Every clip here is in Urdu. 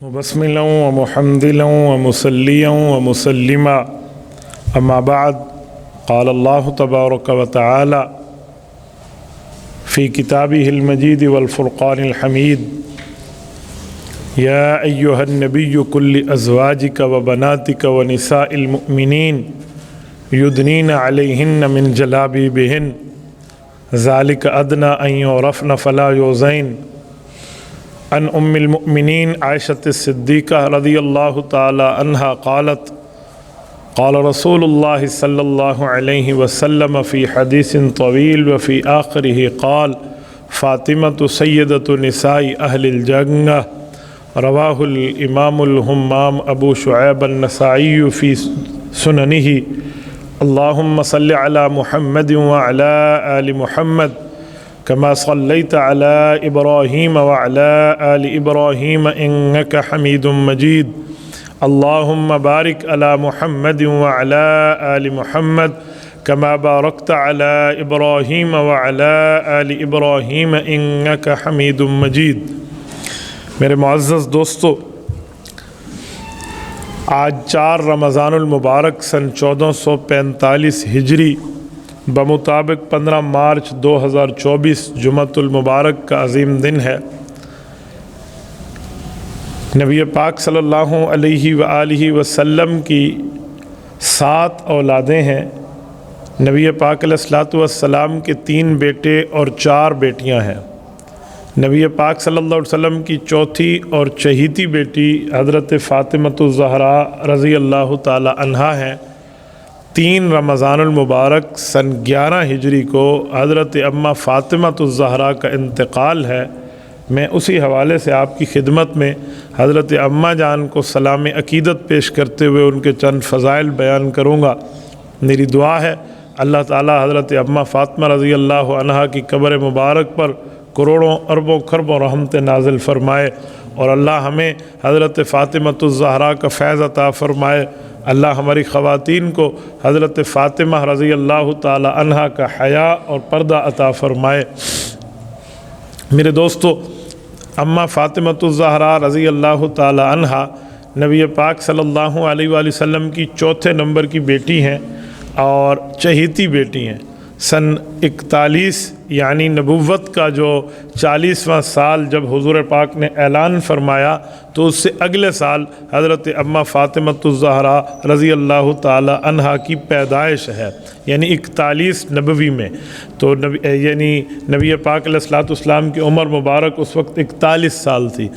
مبسملا ومحمدلا ومصليا ومسلما أما بعد قال الله تبارك وتعالى في كتابه المجيد والفرقان الحميد يا أيها النبي قل لأزواجك وبناتك ونساء المؤمنين يدنين عليهن من جلابيبهن ذلك أدنى أن يعرفن فلا يؤذين عن أم المؤمنين عائشة الصديقة رضي الله تعالى عنها قالت قال رسول الله صلى الله عليه وسلم في حديث طويل وفي آخره قال فاطمة سيدة نساء أهل الجنة رواه الإمام الهمام أبو شعيب النسائي في سننه اللهم صل على محمد وعلى آل محمد كما صليت على إبراهيم وعلى آل إبراهيم إنك حميد مجيد اللهم بارك على محمد وعلى آل محمد كما باركت على إبراهيم وعلى آل إبراهيم إنك حميد مجيد میرے معزز دوستو، آج 4 رمضان المبارک سن 1445 ہجری بمطابق 15 مارچ 2024 جمعۃ المبارک کا عظیم دن ہے۔ نبی پاک صلی اللہ علیہ وآلہ وسلم کی 7 اولادیں ہیں۔ نبی پاک علیہ الصلوۃ والسلام کے 3 بیٹے اور 4 بیٹیاں ہیں۔ نبی پاک صلی اللہ علیہ وسلم کی چوتھی اور چہیتی بیٹی حضرت فاطمۃ الزہرا رضی اللہ تعالی عنہا ہیں۔ 3 رمضان المبارک سن 11 ہجری کو حضرت اماں فاطمۃ الزہرا کا انتقال ہے۔ میں اسی حوالے سے آپ کی خدمت میں حضرت اماں جان کو سلام عقیدت پیش کرتے ہوئے ان کے چند فضائل بیان کروں گا۔ میری دعا ہے اللہ تعالی حضرت اماں فاطمہ رضی اللہ عنہا کی قبر مبارک پر کروڑوں اربوں خربوں رحمت نازل فرمائے، اور اللہ ہمیں حضرت فاطمۃ الزہرا کا فیض عطا فرمائے۔ اللہ ہماری خواتین کو حضرت فاطمہ رضی اللہ تعالی عنہا کا حیا اور پردہ عطا فرمائے۔ میرے دوستو، اماں فاطمۃ الزہرا رضی اللہ تعالی عنہا نبی پاک صلی اللہ علیہ وآلہ وسلم کی 4 نمبر کی بیٹی ہیں اور چہیتی بیٹی ہیں۔ سن 41 یعنی نبوت کا جو 40واں سال جب حضور پاک نے اعلان فرمایا تو اس سے اگلے سال حضرت اماں فاطمۃ الزہرا رضی اللہ تعالی عنہا کی پیدائش ہے، یعنی 41 نبوی میں۔ تو نبی پاک علیہ الصلوۃ والسلام کی عمر مبارک اس وقت 41 سال تھی۔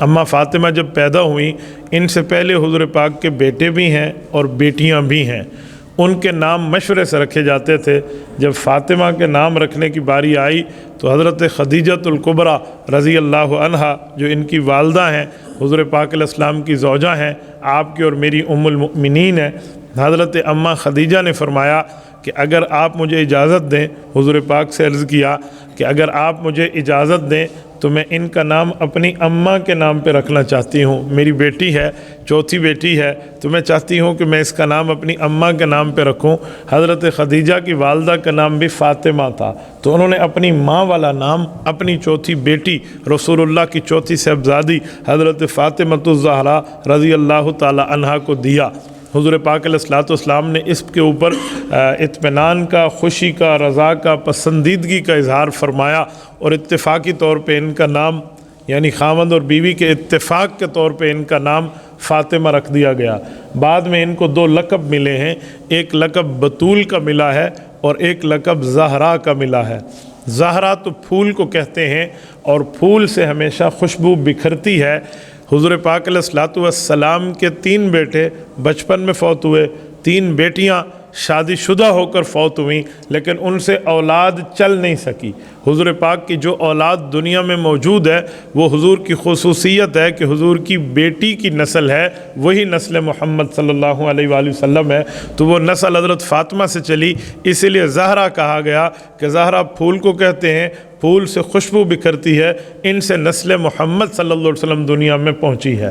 اماں فاطمہ جب پیدا ہوئیں، ان سے پہلے حضور پاک کے بیٹے بھی ہیں اور بیٹیاں بھی ہیں۔ ان کے نام مشورے سے رکھے جاتے تھے۔ جب فاطمہ کے نام رکھنے کی باری آئی تو حضرت خدیجۃ الکبریٰ رضی اللہ عنہا جو ان کی والدہ ہیں، حضور پاک علیہ السلام کی زوجہ ہیں، آپ کی اور میری ام المؤمنین ہیں، حضرت اماں خدیجہ نے فرمایا کہ اگر آپ مجھے اجازت دیں، حضور پاک سے عرض کیا کہ اگر آپ مجھے اجازت دیں تو میں ان کا نام اپنی اماں کے نام پہ رکھنا چاہتی ہوں۔ میری بیٹی ہے، چوتھی بیٹی ہے، تو میں چاہتی ہوں کہ میں اس کا نام اپنی اماں کے نام پہ رکھوں۔ حضرت خدیجہ کی والدہ کا نام بھی فاطمہ تھا، تو انہوں نے اپنی ماں والا نام اپنی چوتھی بیٹی رسول اللہ کی چوتھی صاحبزادی حضرت فاطمۃ الزہرا رضی اللہ تعالی عنہا کو دیا۔ حضور پاک علیہ الصلوۃ والسلام نے اس کے اوپر اطمینان کا، خوشی کا، رضا کا، پسندیدگی کا اظہار فرمایا، اور اتفاقی طور پہ ان کا نام یعنی خاوند اور بیوی کے اتفاق کے طور پہ ان کا نام فاطمہ رکھ دیا گیا۔ بعد میں ان کو 2 لقب ملے ہیں، ایک لقب بطول کا ملا ہے اور ایک لقب زہرا کا ملا ہے۔ زہرا تو پھول کو کہتے ہیں، اور پھول سے ہمیشہ خوشبو بکھرتی ہے۔ حضور پاک علیہ الصلوۃ والسلام کے 3 بیٹے بچپن میں فوت ہوئے، 3 بیٹیاں شادی شدہ ہو کر فوت ہوئیں، لیکن ان سے اولاد چل نہیں سکی۔ حضور پاک کی جو اولاد دنیا میں موجود ہے وہ حضور کی خصوصیت ہے کہ حضور کی بیٹی کی نسل ہے، وہی نسل محمد صلی اللہ علیہ وآلہ وسلم ہے۔ تو وہ نسل حضرت فاطمہ سے چلی، اسی لیے زہرا کہا گیا کہ زہرا پھول کو کہتے ہیں، پھول سے خوشبو بکھرتی ہے، ان سے نسل محمد صلی اللہ علیہ وسلم دنیا میں پہنچی ہے۔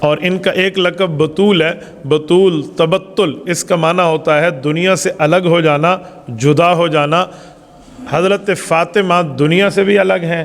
اور ان کا ایک لقب بطول ہے۔ بطول تبتل اس کا معنی ہوتا ہے دنیا سے الگ ہو جانا، جدا ہو جانا۔ حضرت فاطمہ دنیا سے بھی الگ ہیں،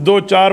2 4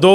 2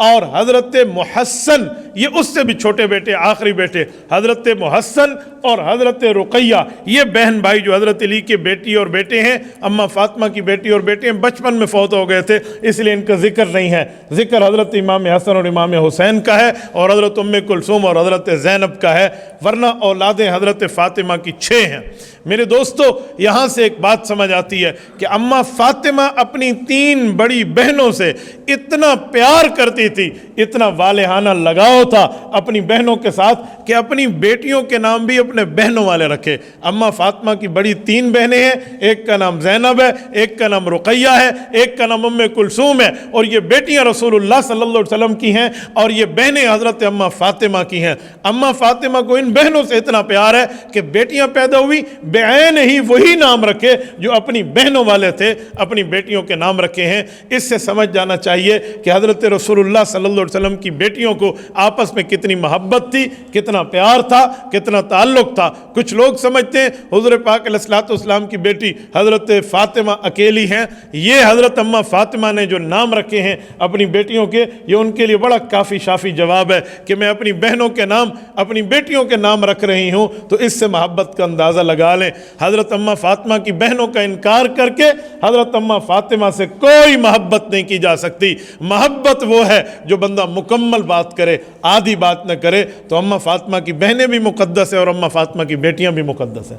اور حضرت محسن یہ اس سے بھی چھوٹے بیٹے آخری بیٹے حضرت محسن اور حضرت رقیہ یہ بہن بھائی جو حضرت علی کے بیٹی اور بیٹے ہیں، اماں فاطمہ کی بیٹی اور بیٹے ہیں، بچپن میں فوت ہو گئے تھے اس لیے ان کا ذکر نہیں ہے۔ ذکر حضرت امام حسن اور امام حسین کا ہے اور حضرت ام کلثوم اور حضرت زینب کا ہے، ورنہ اولادیں حضرت فاطمہ کی 6 ہیں۔ میرے دوستو یہاں سے ایک بات سمجھ آتی ہے کہ اماں فاطمہ اپنی 3 بڑی بہنوں سے اتنا پیار کرتی تھی، اتنا والہانہ لگاؤ تھا اپنی بہنوں کے ساتھ کہ اپنی بیٹیوں کے نام بھی اپنے بہنوں والے رکھے۔ اماں فاطمہ کی بڑی 3 بہنیں ہیں، ایک کا نام زینب ہے، ایک کا نام رقیہ ہے، ایک کا نام ام کلثوم ہے، اور یہ بیٹیاں رسول اللہ صلی اللہ علیہ وسلم کی ہیں اور یہ بہنیں حضرت اماں فاطمہ کی ہیں۔ اماں فاطمہ کو ان بہنوں سے اتنا پیار ہے کہ بیٹیاں پیدا ہوئی بعین ہی وہی نام رکھے جو اپنی بہنوں والے تھے، اپنی بیٹیوں کے نام رکھے ہیں۔ اس سے سمجھ جانا چاہیے کہ حضرت رسول اللہ صلی اللہ علیہ وسلم کی بیٹیوں کو آپس میں کتنی محبت تھی، کتنا پیار تھا، کتنا تعلق تھا۔ کچھ لوگ سمجھتے ہیں حضور پاک علیہ الصلوۃ والسلام کی بیٹی حضرت فاطمہ اکیلی ہیں، یہ حضرت اماں فاطمہ نے جو نام رکھے ہیں اپنی بیٹیوں کے، یہ ان کے لیے بڑا کافی شافی جواب ہے کہ میں اپنی بہنوں کے نام اپنی بیٹیوں کے نام رکھ رہی ہوں، تو اس سے محبت کا اندازہ لگا لیں۔ حضرت اماں فاطمہ کی بہنوں کا انکار کر کے حضرت اماں فاطمہ سے کوئی محبت نہیں کی جا سکتی۔ محبت وہ ہے جو بندہ مکمل بات کرے، آدھی بات نہ کرے۔ تو اماں فاطمہ کی بہنیں بھی مقدس ہیں اور اماں فاطمہ کی بیٹیاں بھی مقدس ہیں۔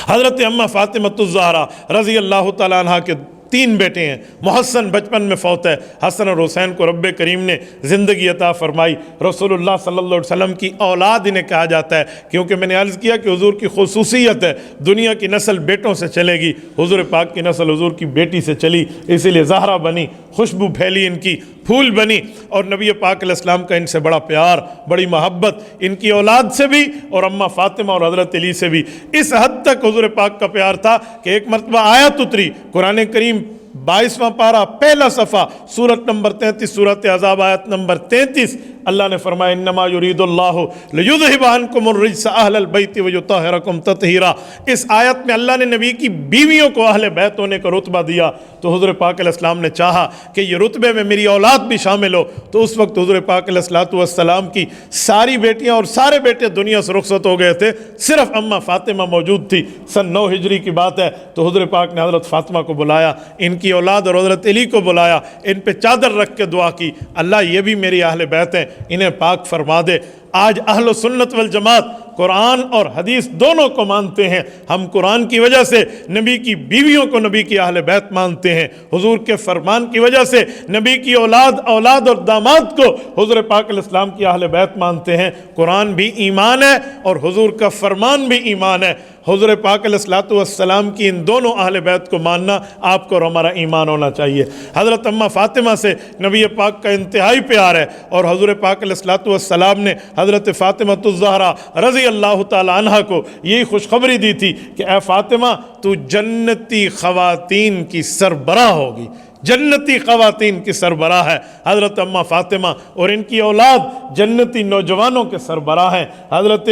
حضرت اماں فاطمہ الزہرا رضی اللہ تعالیٰ عنہ کے 3 بیٹے ہیں۔ محسن بچپن میں فوت ہے۔ حسن اور حسین کو رب کریم نے زندگی عطا فرمائی۔ رسول اللہ صلی اللہ علیہ وسلم کی اولاد انہیں کہا جاتا ہے، کیونکہ میں نے عرض کیا کہ حضور کی خصوصیت ہے دنیا کی نسل بیٹوں سے چلے گی، حضور پاک کی نسل حضور کی بیٹی سے چلی، اسی لیے زہرا بنی، خوشبو پھیلی ان کی، پھول بنی، اور نبی پاک علیہ السلام کا ان سے بڑا پیار، بڑی محبت ان کی اولاد سے بھی اور اماں فاطمہ اور حضرت علی سے بھی اس حد تک حضور پاک کا پیار تھا کہ ایک مرتبہ آیت اتری، قرآن کریم 22واں پارہ پہلا صفحہ سورت نمبر 33 سورت احزاب آیت نمبر 33، اللہ نے فرمایا انما یرید اللہ لیذھب عنکم الرجس اہل البیت ویطہرکم تطہیرا۔ اس آیت میں اللہ نے نبی کی بیویوں کو اہل بیت ہونے کا رتبہ دیا، تو حضور پاک علیہ السلام نے چاہا کہ یہ رتبے میں میری اولاد بھی شامل ہو، تو اس وقت حضور پاک علیہ السلام کی ساری بیٹیاں اور سارے بیٹے دنیا سے رخصت ہو گئے تھے، صرف اماں فاطمہ موجود تھی۔ سن 9 ہجری کی بات ہے، تو حضور پاک نے حضرت فاطمہ کو بلایا، ان کی اولاد اور حضرت علی کو بلایا، ان پہ چادر رکھ کے دعا کی، اللہ یہ بھی میری اہل بیت ہیں، انہیں پاک فرما دے۔ آج اہل سنت والجماعت قرآن اور حدیث دونوں کو مانتے ہیں۔ ہم قرآن کی وجہ سے نبی کی بیویوں کو نبی کی اہل بیت مانتے ہیں، حضور کے فرمان کی وجہ سے نبی کی اولاد اور داماد کو حضور پاک علیہ السلام کی اہل بیت مانتے ہیں۔ قرآن بھی ایمان ہے اور حضور کا فرمان بھی ایمان ہے۔ حضور پاک علیہ السلام کی ان دونوں اہل بیت کو ماننا آپ کو اور ہمارا ایمان ہونا چاہیے۔ حضرت اماں فاطمہ سے نبی پاک کا انتہائی پیار ہے، اور حضور پاک علیہ السلام نے حضرت فاطمہ الزہرا رضی اللہ تعالیٰ عنہ کو یہی خوشخبری دی تھی کہ اے فاطمہ تو جنتی خواتین کی سربراہ ہوگی، جنتی خواتین کی سربراہ ہے۔ حضرت اماں فاطمہ اور ان کی اولاد جنتی نوجوانوں کے سربراہ ہیں، حضرت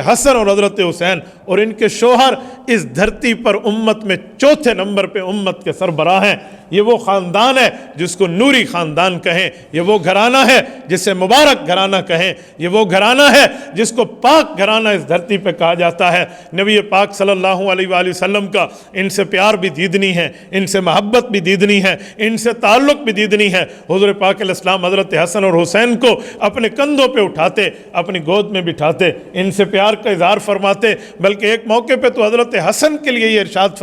حسن اور حضرت حسین، اور ان کے شوہر اس دھرتی پر امت میں 4تھے نمبر پہ امت کے سربراہ ہیں۔ یہ وہ خاندان ہے جس کو نوری خاندان کہیں، یہ وہ گھرانہ ہے جسے مبارک گھرانہ کہیں، یہ وہ گھرانہ ہے جس کو پاک گھرانہ اس دھرتی پہ کہا جاتا ہے۔ نبی پاک صلی اللہ علیہ وآلہ وسلم کا ان سے پیار بھی دیدنی ہے، ان سے محبت بھی دیدنی ہے، ان سے تعلق بھی دیدنی ہے۔ حضور پاک علیہ السلام حضرت حسن اور حسین کو اپنے کندھوں پہ اٹھاتے، اپنی گود میں بٹھاتے، ان سے پیار کا اظہار فرماتے، بلکہ ایک موقع پہ تو حضرت حسن کے لیے یہ ارشاد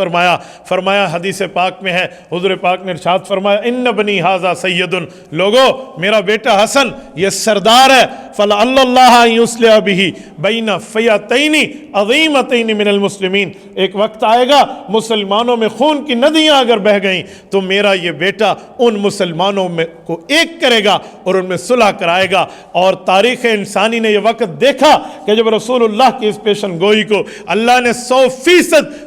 فرمایا حدیث پاک میں ہے، حضور پاک نے ارشاد فرمایا ان بنی ھذا سید، لوگو میرا بیٹا حسن یہ سردار ہے، فلعل اللہ ان یصلح بہ بین فئتین عظیمتین من المسلمین، ایک وقت آئے گا مسلمانوں میں خون کی ندیاں اگر بہہ گئیں تو میرا یہ بیٹا ان مسلمانوں میں کو ایک کرے گا اور ان میں صلح کرائے گا۔ اور تاریخ انسانی نے یہ وقت دیکھا کہ جب رسول اللہ کی اس پیشن گوئی کو اللہ نے 100%